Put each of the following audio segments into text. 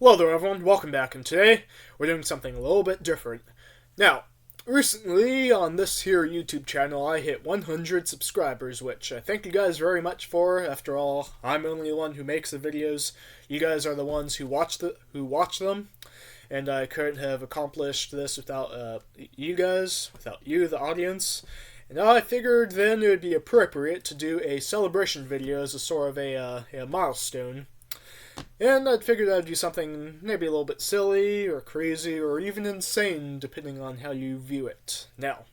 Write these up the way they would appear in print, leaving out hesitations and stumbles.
Hello there everyone, welcome back, and today we're doing something a little bit different. Now, recently on this here YouTube channel I hit 100 subscribers, which I thank you guys very much for. After all, I'm only the one who makes the videos. You guys are the ones who watch them, and I couldn't have accomplished this without you guys, without you, the audience. And I figured then it would be appropriate to do a celebration video as a sort of a milestone. And I'd figured I'd do something maybe a little bit silly, or crazy, or even insane, depending on how you view it. Now,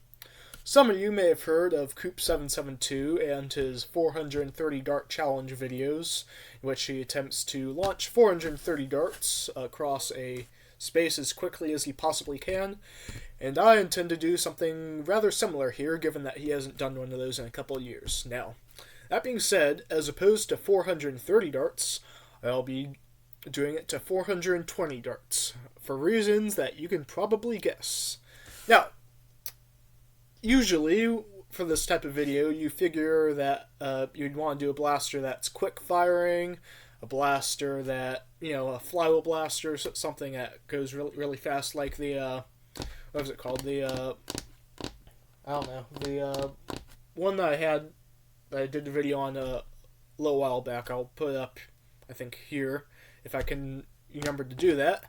some of you may have heard of Flip-32 and his 430 dart challenge videos, in which he attempts to launch 430 darts across a space as quickly as he possibly can. And I intend to do something rather similar here, given that he hasn't done one of those in a couple of years. Now, that being said, as opposed to 430 darts, I'll be doing it to 420 darts, for reasons that you can probably guess. Now, usually, for this type of video, you figure that you'd want to do a blaster that's quick firing, a blaster that, a flywheel blaster, something that goes really, really fast, like the, what was it called? The, I don't know, the one that I did the video on a little while back. I'll put it up, I think, here, if I can remember to do that.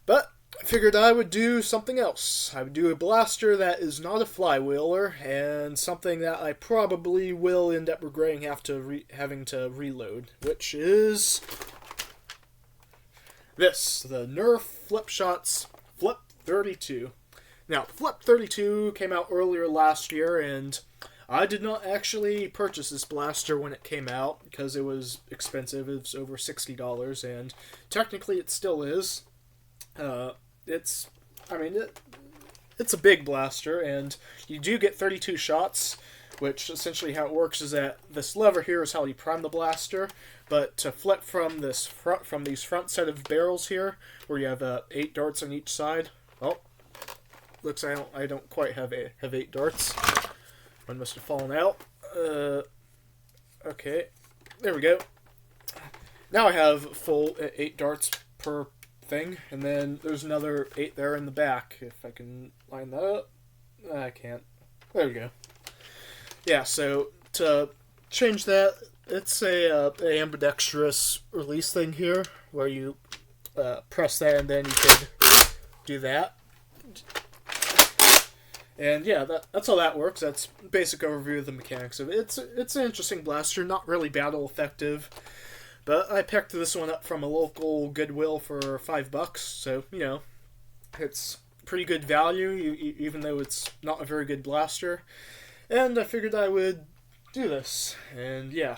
But I figured I would do something else. I would do a blaster that is not a flywheeler, and something that I probably will end up regretting having to reload, which is this, the Nerf Flipshots Flip-32. Now, Flip-32 came out earlier last year, and I did not actually purchase this blaster when it came out because it was expensive. It was over $60, and technically it still is. It's a big blaster, and you do get 32 shots, which essentially how it works is that this lever here is how you prime the blaster, but to flip from these front set of barrels here, where you have 8 darts on each side. Oh, looks like I don't quite have 8 darts. One must have fallen out. Okay, there we go. Now I have full 8 darts per thing, and then there's another 8 there in the back. If I can line that up. I can't. There we go. Yeah, so to change that, it's a ambidextrous release thing here, where you press that and then you can do that. And yeah, that's how that works. That's basic overview of the mechanics of it. It's an interesting blaster, not really battle effective, but I picked this one up from a local Goodwill for $5, so it's pretty good value, even though it's not a very good blaster. And I figured I would do this, and yeah,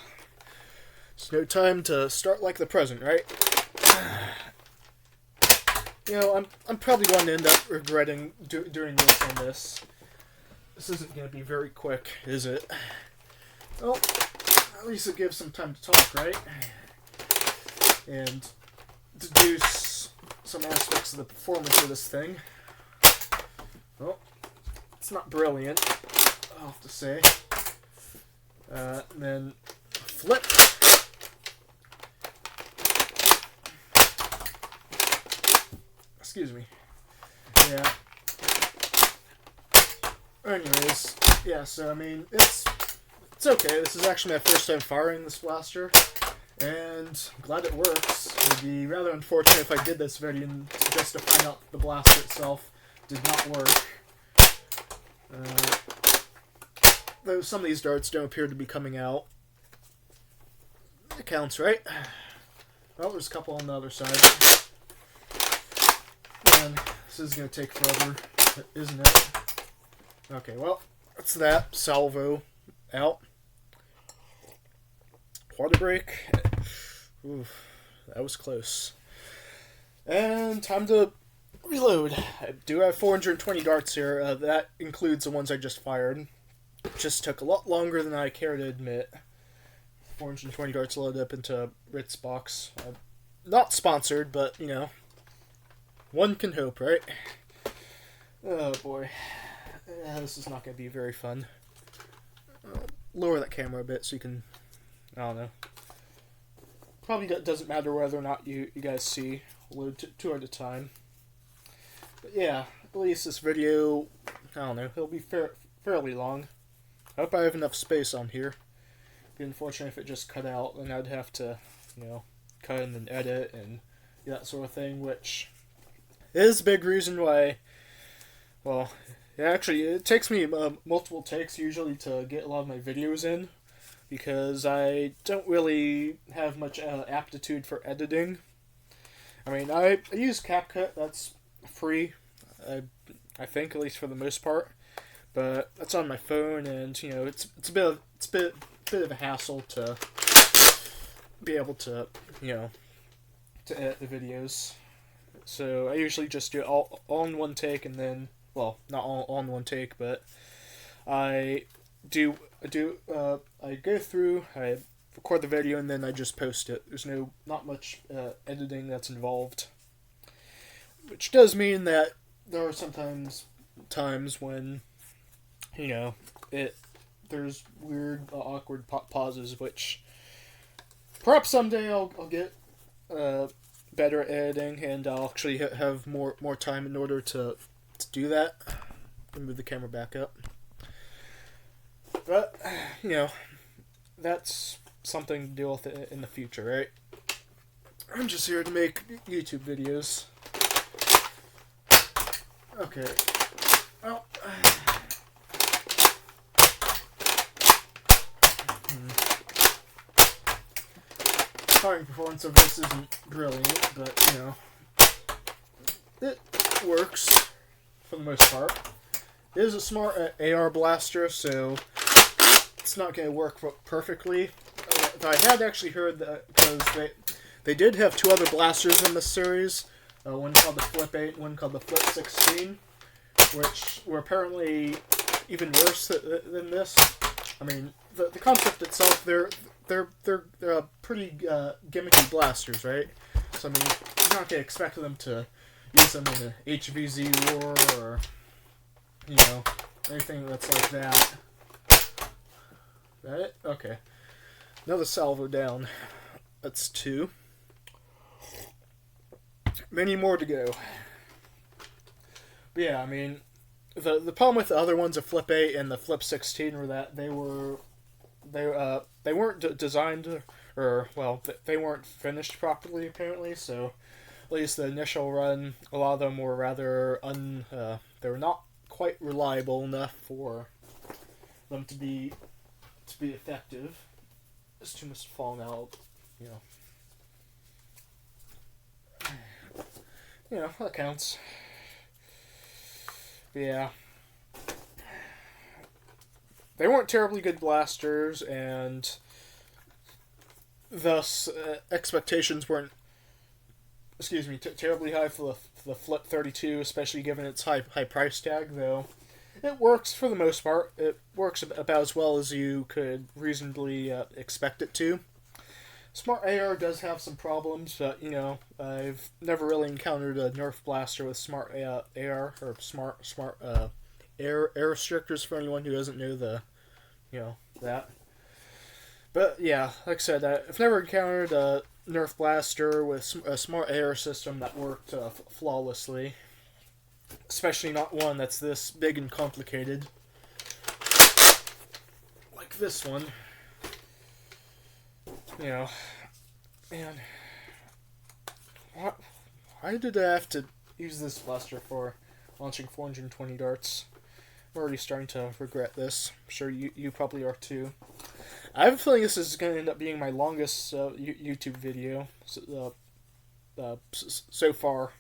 it's no time to start like the present, right? I'm probably going to end up regretting doing this on this. This isn't going to be very quick, is it? Well, at least it gives some time to talk, right? And deduce some aspects of the performance of this thing. Well, it's not brilliant, I'll have to say. And then flip. Excuse me. Yeah. Anyways, yeah, so it's okay. This is actually my first time firing this blaster, and I'm glad it works. It would be rather unfortunate if I did this video just to find out the blaster itself did not work. Though some of these darts don't appear to be coming out. It counts, right? Well, there's a couple on the other side. And this is going to take forever, isn't it? Okay, well, that's that. Salvo out. Water break. Oof, that was close. And time to reload. I do have 420 darts here. That includes the ones I just fired. It just took a lot longer than I care to admit. 420 darts loaded up into Ritz box. Not sponsored, but, one can hope, right? Oh, boy. This is not going to be very fun. I'll lower that camera a bit so you can, I don't know, probably doesn't matter whether or not you guys see. I'll load two at a time. But yeah, at least this video, I don't know, it'll be fairly long. I hope I have enough space on here. It'd be unfortunate if it just cut out, and I'd have to, cut in and edit and that sort of thing, which is a big reason why, well, it takes me multiple takes usually to get a lot of my videos in, because I don't really have much aptitude for editing. I mean, I use CapCut, that's free, I think, at least for the most part, but that's on my phone, and, it's a bit of a hassle to be able to, to edit the videos. So I usually just do it all in one take, and then, well, not all in one take, but I go through, I record the video, and then I just post it. There's not much editing that's involved, which does mean that there are sometimes times when, there's weird, awkward pauses, which perhaps someday I'll get better at editing, and I'll actually have more time in order to do that. Let me move the camera back up. But, that's something to deal with in the future, right? I'm just here to make YouTube videos. Okay. Well, Sorry, performance of this isn't brilliant, but, it works for the most part. It is a smart AR blaster, so it's not going to work perfectly. I had actually heard that, because they did have two other blasters in this series, one called the Flip-8, one called the Flip-16, which were apparently even worse than this. I mean, the concept itself, they're pretty gimmicky blasters, right? So, I mean, you're not going to expect them to use them in a HVZ war or, anything that's like that. That it? Okay. Another salvo down. That's 2. Many more to go. But yeah, I mean, the problem with the other ones, the Flip-8 and the Flip-16, were that they weren't designed, or, well, they weren't finished properly, apparently, so at least the initial run, a lot of them were rather they were not quite reliable enough for them to be effective. This too much falling out, that counts. But yeah. They weren't terribly good blasters, and thus expectations weren't, terribly high for the Flip-32, especially given its high price tag, though it works for the most part. It works about as well as you could reasonably expect it to. Smart AR does have some problems, but, I've never really encountered a Nerf blaster with smart AR, or smart air restrictors, for anyone who doesn't know that. But, yeah, like I said, I've never encountered a Nerf blaster with a smart AR system that worked flawlessly. Especially not one that's this big and complicated. Like this one. And why did I have to use this blaster for launching 420 darts? I'm already starting to regret this. I'm sure you probably are too. I have a feeling this is going to end up being my longest YouTube video so far.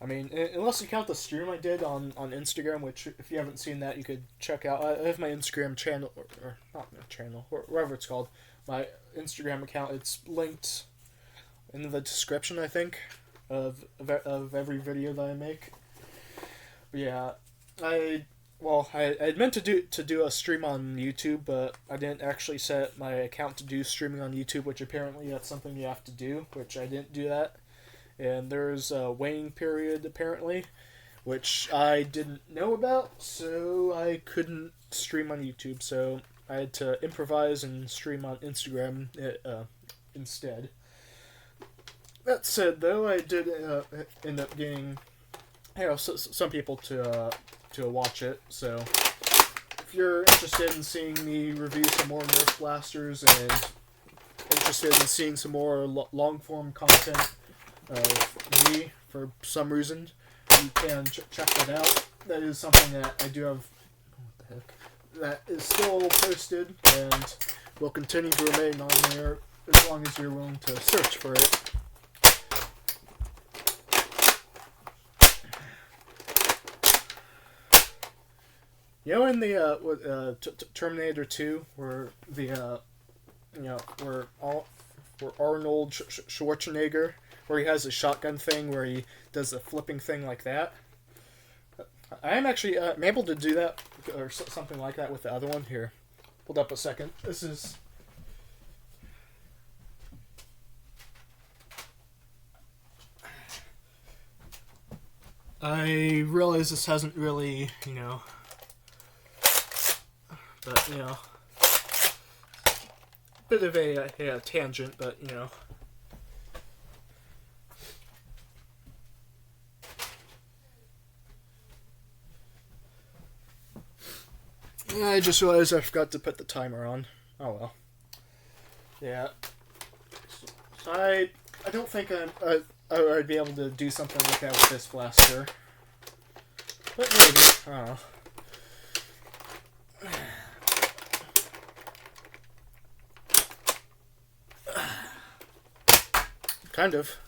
I mean, unless you count the stream I did on Instagram, which, if you haven't seen that, you could check out. I have my Instagram channel, or not my channel, whatever it's called. My Instagram account, it's linked in the description, I think, of every video that I make. But yeah, I meant to do a stream on YouTube, but I didn't actually set my account to do streaming on YouTube, which apparently that's something you have to do, which I didn't do that. And there's a waiting period, apparently, which I didn't know about, so I couldn't stream on YouTube, so I had to improvise and stream on Instagram instead. That said, though, I did end up getting, some people to watch it. So if you're interested in seeing me review some more Nerf blasters and interested in seeing some more long-form content of me for some reason, you can check that out. That is something that I do have. What the heck? That is still posted and will continue to remain on there as long as you're willing to search for it. You know, in the Terminator 2, where where Arnold Schwarzenegger, where he has a shotgun thing, where he does the flipping thing like that. I am actually I'm able to do that, or something like that with the other one. Here, hold up a second. This is. I realize this hasn't really, but, bit of a tangent, but, I just realized I forgot to put the timer on. Oh well. Yeah. So I don't think I'd be able to do something like that with this blaster. But maybe. I don't know. Kind of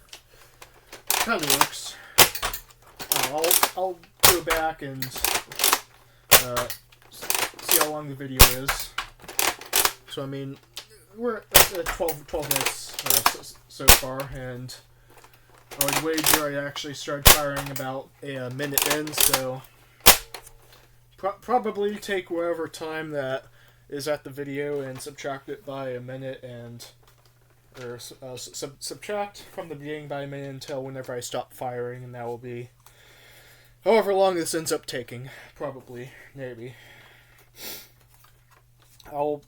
works. I'll go back and see how long the video is. So I mean, we're at 12 minutes so far, and I would wager I actually started firing about a minute in. So probably take whatever time that is at the video and subtract it by a minute and. Or subtract from the beginning by a minute until whenever I stop firing, and that will be however long this ends up taking. Probably, maybe. I'll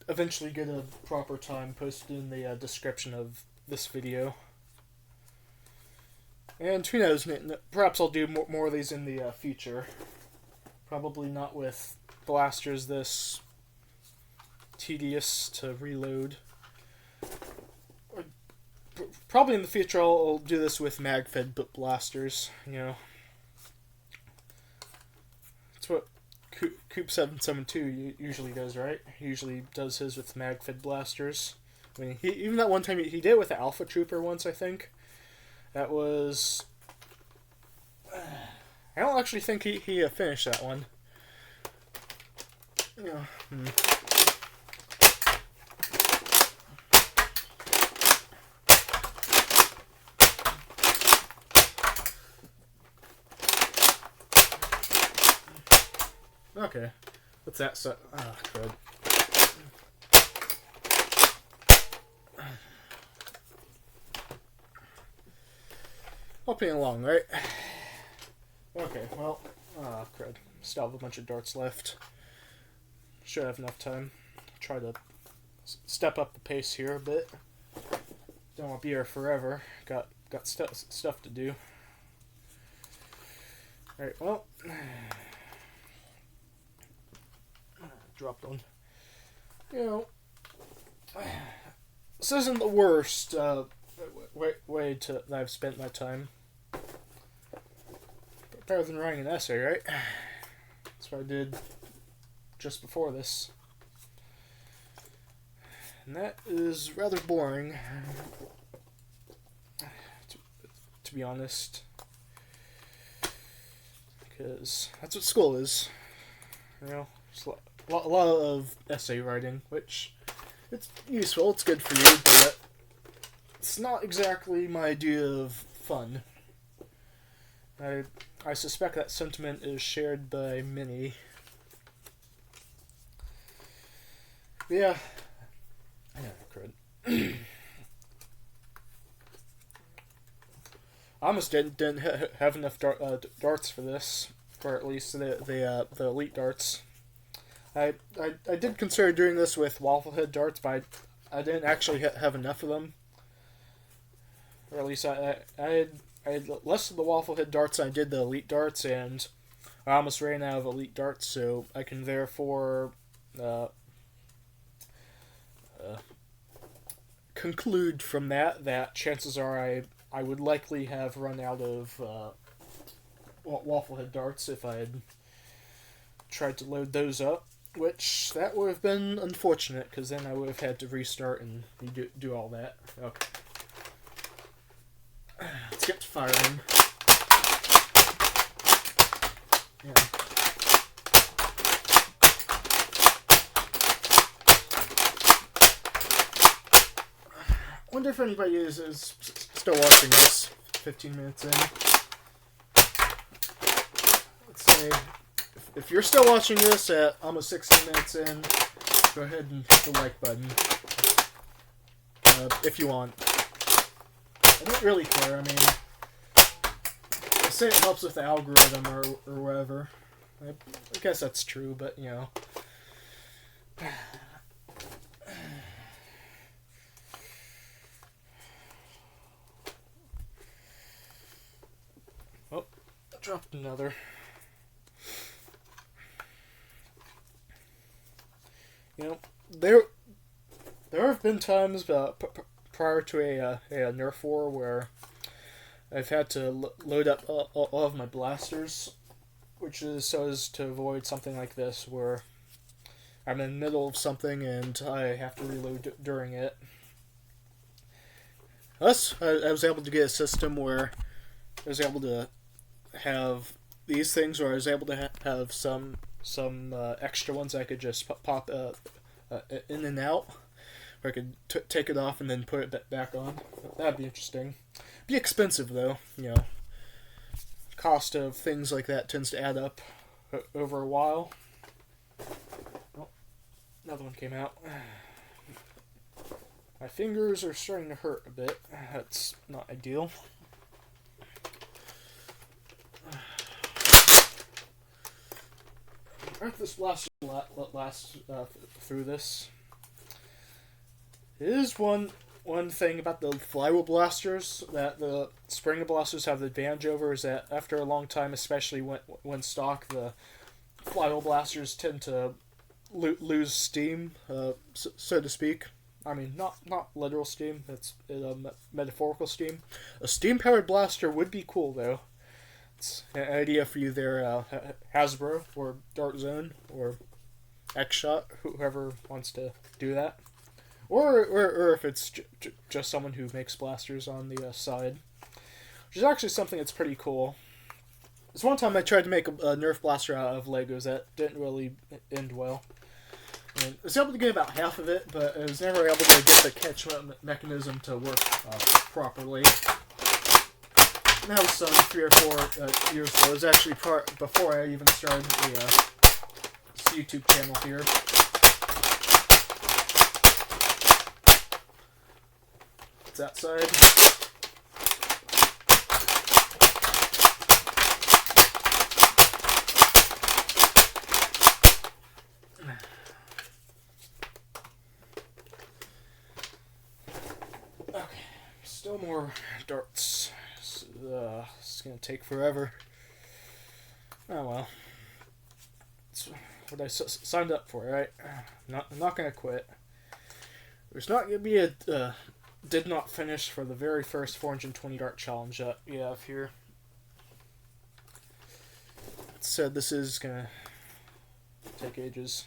eventually get a proper time posted in the description of this video. And who knows, perhaps I'll do more of these in the future. Probably not with blasters this tedious to reload. Probably in the future I'll do this with mag-fed blasters, That's what Coop772 usually does, right? He usually does his with mag-fed blasters. I mean, even that one time he did it with the Alpha Trooper once, I think. That was... I don't actually think he finished that one. Okay, what's that? Crud. Hopping along, right? Okay, well, crud. Still have a bunch of darts left. Should have enough time. Try to step up the pace here a bit. Don't want to be here forever. Got stuff to do. Alright, well. Dropped one. This isn't the worst way that I've spent my time. Better than writing an essay, right? That's what I did just before this. And that is rather boring, to be honest. Because that's what school is. Just a lot of essay writing, which it's useful, it's good for you, but it's not exactly my idea of fun. I suspect that sentiment is shared by many. Yeah. Crud. I almost didn't have enough darts for this, or at least the elite darts. I did consider doing this with waffle head darts, but I didn't actually have enough of them. Or at least I had less of the waffle head darts than I did the elite darts, and I almost ran out of elite darts, so I can therefore conclude from that chances are I would likely have run out of waffle head darts if I had tried to load those up, which that would have been unfortunate because then I would have had to restart and do all that. Okay. Let's get to firing. Yeah. Wonder if anybody is still watching this 15 minutes in. Let's say, if you're still watching this at almost 16 minutes in, go ahead and hit the like button. If you want. I don't really care, I mean, I say it helps with the algorithm or whatever. I guess that's true, but, you know. Oh, I dropped another. You know, there have been times prior to a Nerf war where I've had to load up all of my blasters, which is so as to avoid something like this where I'm in the middle of something and I have to reload during it. Thus, I was able to get a system where I was able to have these things where I was able to have some extra ones I could just pop in and out. Or I could take it off and then put it back on. That'd be interesting. Be expensive though, you know. Cost of things like that tends to add up over a while. Oh, another one came out. My fingers are starting to hurt a bit. That's not ideal. I hope this blaster lasts through this. It is one thing about the flywheel blasters that the spring blasters have the advantage over is that after a long time, especially when stock, the flywheel blasters tend to lose steam, so to speak. I mean, not literal steam. It's metaphorical steam. A steam-powered blaster would be cool, though. It's an idea for you there, Hasbro or Dart Zone or X-Shot, whoever wants to do that. Or if it's just someone who makes blasters on the side. Which is actually something that's pretty cool. There's one time I tried to make a Nerf blaster out of Legos that didn't really end well. And I was able to get about half of it, but I was never able to get the catch mechanism to work properly. And that was some 3 or 4 years ago. It was actually before I even started the YouTube channel here. It's outside. Okay, still more darts. It's gonna take forever. Oh well. It's what I signed up for, right? I'm not gonna quit. There's not gonna be a did not finish for the very first 420 dart challenge that we have here. It said this is gonna take ages.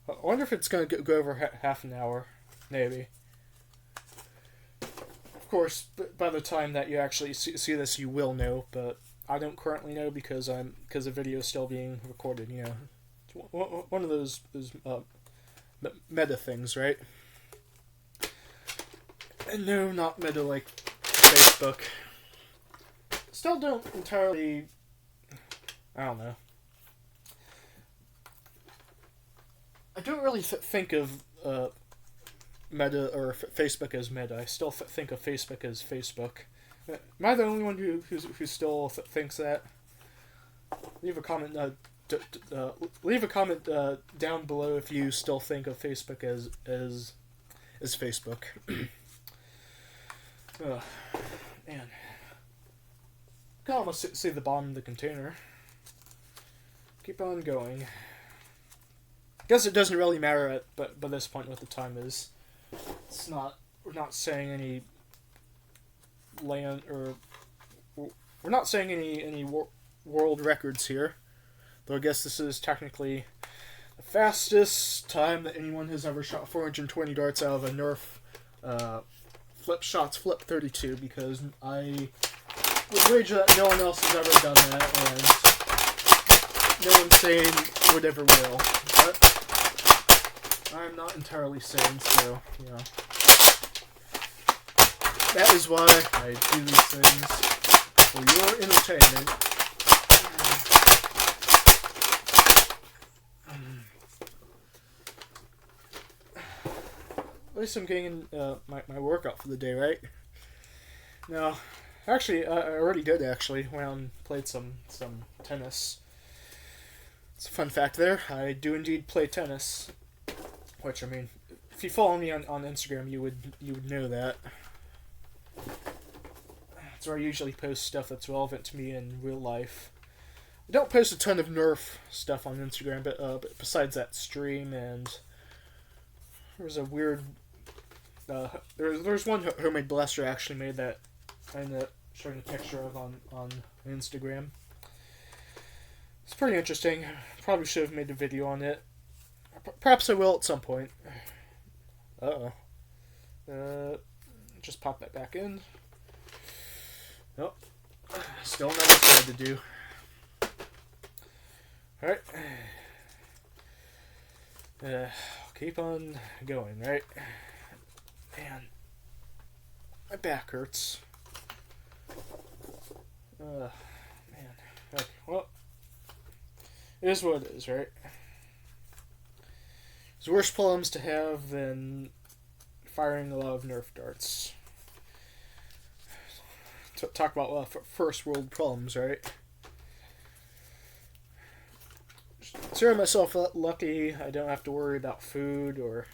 I wonder if it's gonna go over half an hour, maybe. Of course, by the time that you actually see this, you will know, but I don't currently know because the video is still being recorded. You know, it's one of those meta things, right? And no, not meta like Facebook. Still don't entirely. I don't know. I don't really think of meta or Facebook as meta. I still think of Facebook as Facebook. Am I the only one who still thinks that? Leave a comment. Leave a comment down below if you still think of Facebook as is Facebook. Oh, man. I can almost see the bottom of the container. Keep on going. I guess it doesn't really matter by this point what the time is. It's not. We're not saying any land or we're not saying any world records here. Though I guess this is technically the fastest time that anyone has ever shot 420 darts out of a Nerf Flipshots Flip-32, because I would wager that no one else has ever done that, and no insane would ever will. But I'm not entirely sane, so, you know. That is why I do these things, for your entertainment. At least I'm getting in my workout for the day, right? No, actually, I already did, actually. Went out and played some tennis. It's a fun fact there. I do indeed play tennis. Which, I mean, if you follow me on Instagram, you would know that. That's where I usually post stuff that's relevant to me in real life. I don't post a ton of Nerf stuff on Instagram, but besides that stream, and there was a weird... there's one homemade blaster I actually made that I ended up showing a picture of on Instagram. It's pretty interesting. Probably should have made a video on it. Perhaps I will at some point. Uh-oh. Just pop that back in. Nope. Still another thing to do. Alright. Keep on going, right? Man. My back hurts. Man. Okay, well. It is what it is, right? There's worse problems to have than firing a lot of Nerf darts. Talk about first world problems, right? Consider myself lucky. I don't have to worry about food or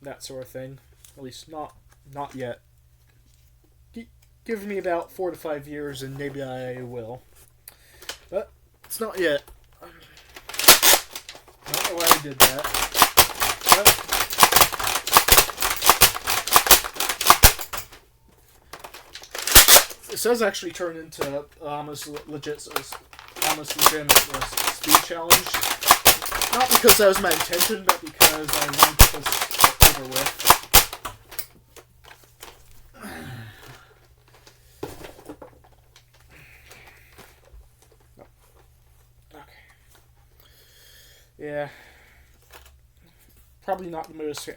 that sort of thing. At least not yet. Give me about 4 to 5 years and maybe I will. But it's not yet. I don't know why I did that. But this does actually turn into almost legitimate speed challenge. Not because that was my intention, but because I wanted to get this over with. Okay. Yeah. Probably not the most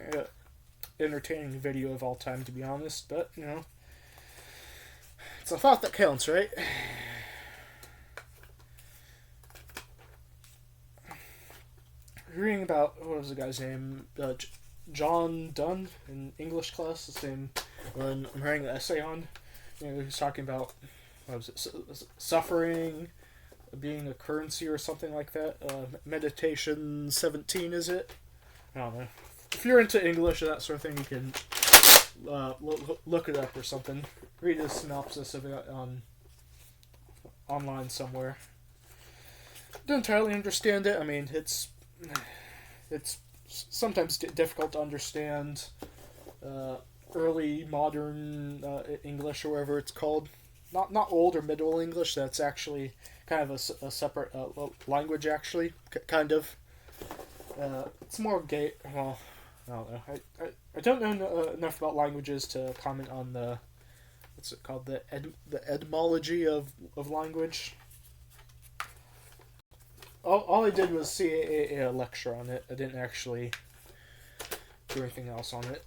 entertaining video of all time, to be honest, but, you know. It's a thought that counts, right? Reading about, what was the guy's name? John Donne in English class, the same when I'm writing an essay on. You know, he was talking about, what was it, suffering being a currency or something like that. Meditation 17, is it? I don't know. If you're into English or that sort of thing, you can look it up or something. Read a synopsis of it online somewhere. Don't entirely understand it. I mean, it's sometimes difficult to understand early modern English or whatever it's called. Not old or Middle English. That's actually kind of a separate language. Actually, kind of. It's more gay. Well, I don't know. I don't know enough about languages to comment on the what's it called, the etymology of language. All I did was see a lecture on it. I didn't actually do anything else on it.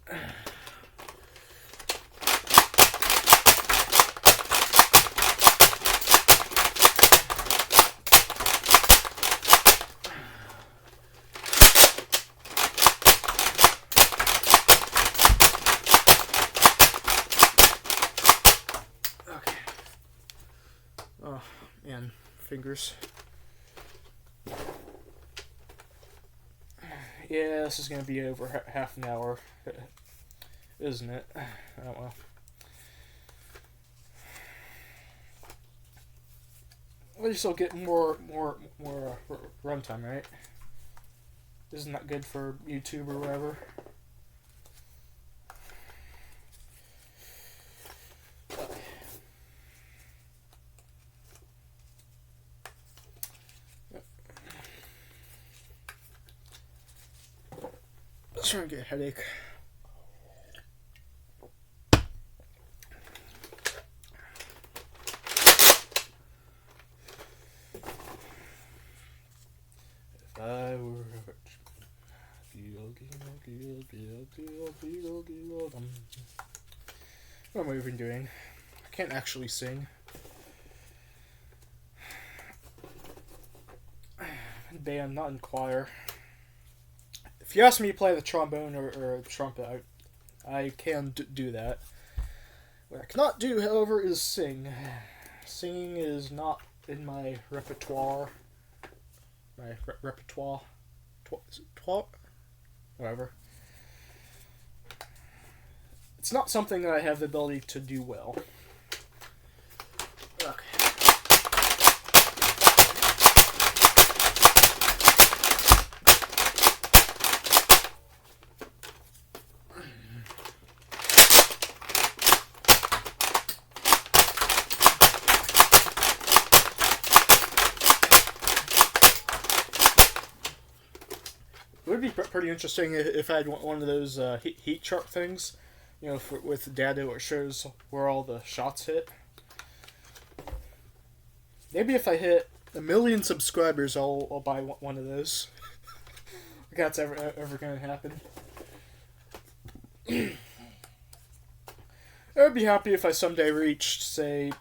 And fingers. Yeah, this is going to be over half an hour. isn't it? Oh well. At least I'll get more runtime, right? Isn't that good for YouTube or whatever? I'm starting to get a headache. If I were what am I even doing? I can't actually sing. In band, not in choir. If you ask me to play the trombone or trumpet, I can do that. What I cannot do, however, is sing. Singing is not in my repertoire. Repertoire? Whatever. It's not something that I have the ability to do well. Okay. It would be pretty interesting if I had one of those heat chart things, you know, with data where it shows where all the shots hit. Maybe if I hit 1 million subscribers, I'll buy one of those. If that's ever gonna happen. I would be happy if I someday reached, say,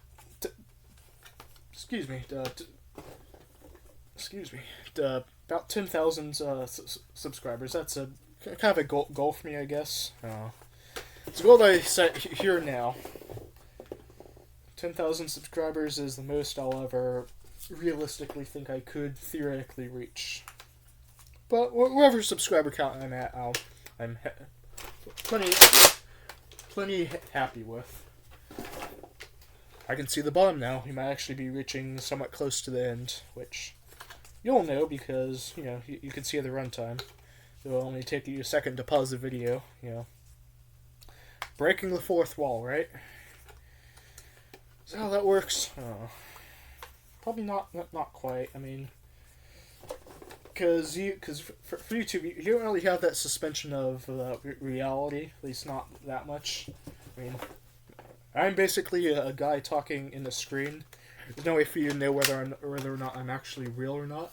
about 10,000 subscribers. That's a kind of a goal for me, I guess. It's a goal that I set here now. 10,000 subscribers is the most I'll ever realistically think I could theoretically reach. But whatever subscriber count I'm at, I'm plenty happy with. I can see the bottom now. We might actually be reaching somewhat close to the end, which you'll know because, you know, you can see the runtime. It will only take you a second to pause the video, you know. Breaking the fourth wall, right? Is that how that works? Probably not quite. I mean, because for YouTube, you don't really have that suspension of reality, at least not that much. I mean, I'm basically a guy talking in the screen. There's no way for you to know whether or not I'm actually real or not.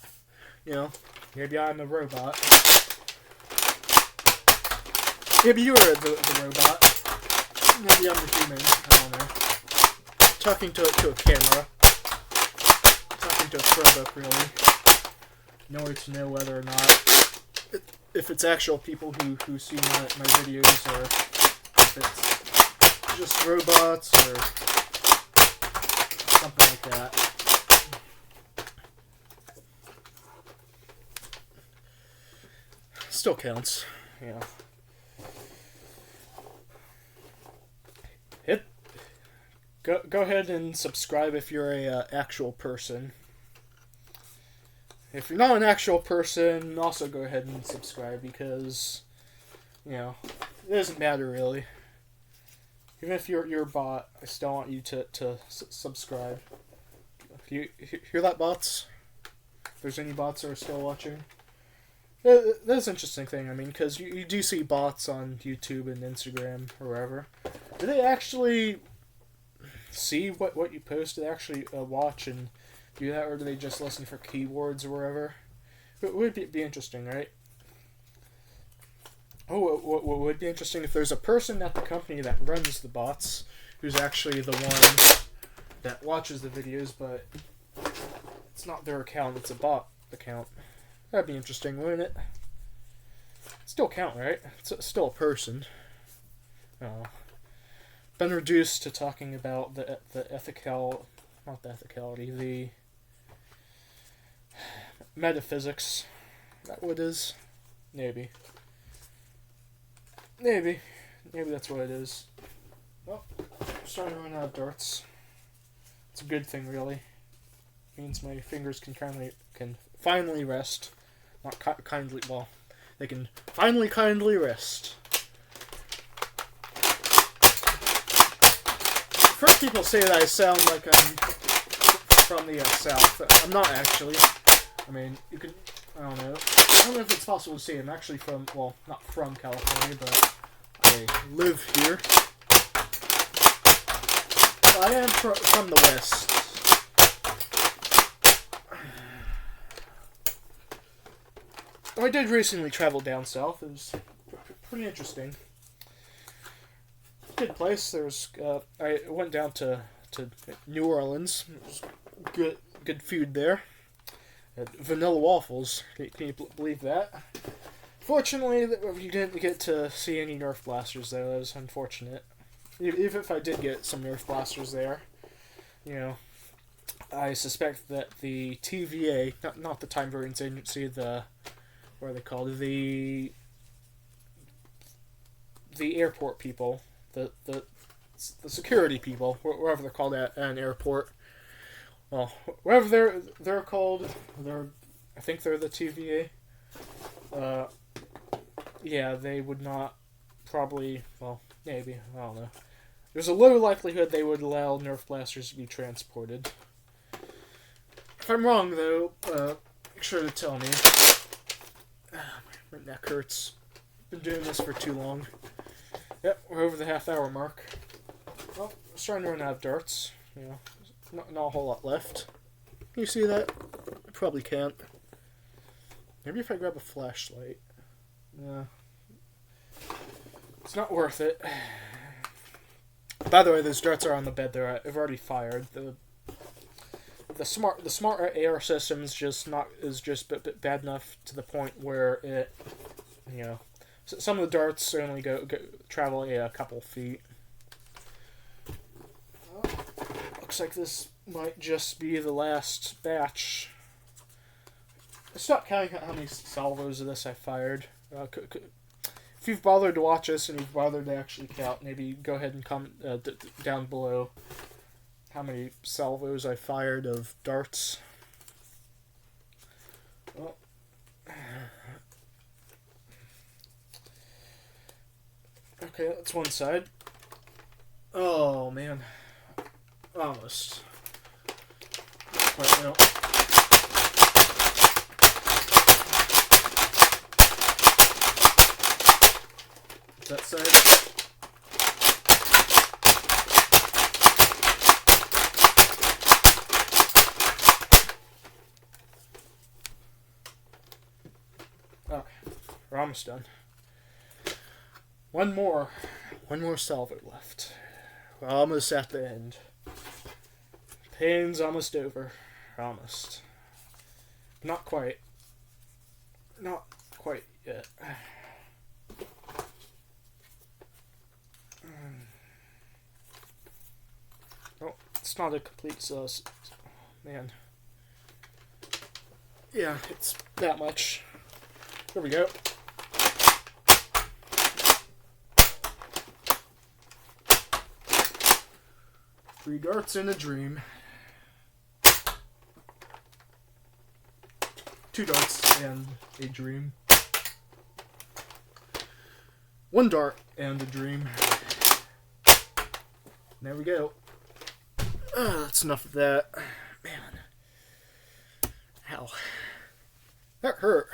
You know, maybe I'm a robot. Maybe you're the robot. Maybe I'm the human. I don't know. Talking to a camera. Talking to a Chromebook, really. In order to know whether or not if it's actual people who see my videos or if it's just robots or something like that. Still counts, you know. Go ahead and subscribe if you're a actual person. If you're not an actual person, also go ahead and subscribe because, you know, it doesn't matter really. Even if you're a bot, I still want you to subscribe. You hear that, bots? If there's any bots that are still watching. That's an interesting thing, I mean, because you do see bots on YouTube and Instagram or wherever. Do they actually see what you post? Do they actually watch and do that, or do they just listen for keywords or wherever? It would be interesting, right? Oh, what would be interesting if there's a person at the company that runs the bots who's actually the one that watches the videos, but it's not their account, it's a bot account. That'd be interesting, wouldn't it? Still count, right? It's still a person. Been reduced to talking about the not the ethicality, the metaphysics. Is that what it is? Maybe. maybe that's what it is. Well, I'm starting to run out of darts. It's a good thing, really. It means my fingers can finally rest. Not kindly, well, they can finally kindly rest. First, people say that I sound like I'm from the South. I'm not actually. I mean, you could, I don't know. I don't know if it's possible to say I'm actually from, well, not from California, but I live here. I am from the West. I did recently travel down south. It was pretty interesting. Good place. There's I went down to New Orleans. It was good food there. Vanilla waffles. Can you believe that? Fortunately, you didn't get to see any Nerf blasters there. That was unfortunate. Even if I did get some Nerf blasters there, you know, I suspect that the TVA, not the Time Variance Agency, what are they called? The airport people, the security people, wherever they're called at an airport. Well, wherever they're called, I think they're the TVA. Yeah, they would not probably. Well, maybe, I don't know. There's a low likelihood they would allow Nerf blasters to be transported. If I'm wrong, though, make sure to tell me. My neck hurts. Been doing this for too long. Yep, we're over the half-hour mark. Well, I'm starting to run out of darts. You know, not a whole lot left. Can you see that? I probably can't. Maybe if I grab a flashlight. Yeah. It's not worth it. By the way, those darts are on the bed there. I've already fired. The smart AR system is just bad enough to the point where it, you know, some of the darts only travel a couple feet. Well, looks like this might just be the last batch. I stopped counting how many salvos of this I fired. If you've bothered to watch this and you've bothered to actually count, maybe go ahead and comment down below how many salvos I fired of darts. Well, okay, that's one side. Oh man, almost. Quite well. That side. Okay, we're almost done. One more salvo left. We're almost at the end. Pain's almost over. Almost. Not quite. Not quite yet. Oh, it's not a complete sauce. Man. Yeah, it's that much. There we go. Three darts and a dream. Two darts and a dream. One dart and a dream. There we go. That's enough of that. Man. Ow. That hurt.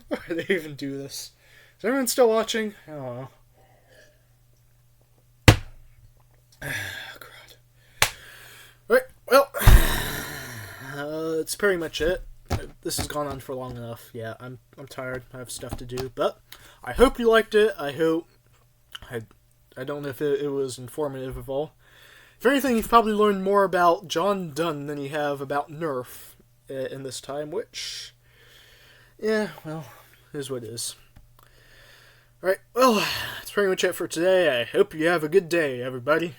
Why do they even do this? Is everyone still watching? I don't know. God. Alright, well. That's pretty much it. This has gone on for long enough. Yeah, I'm tired. I have stuff to do. But I hope you liked it. I hope... I don't know if it was informative at all. If anything, you've probably learned more about John Donne than you have about Nerf in this time, which... Yeah, well, is what it is. Alright, well, that's pretty much it for today. I hope you have a good day, everybody.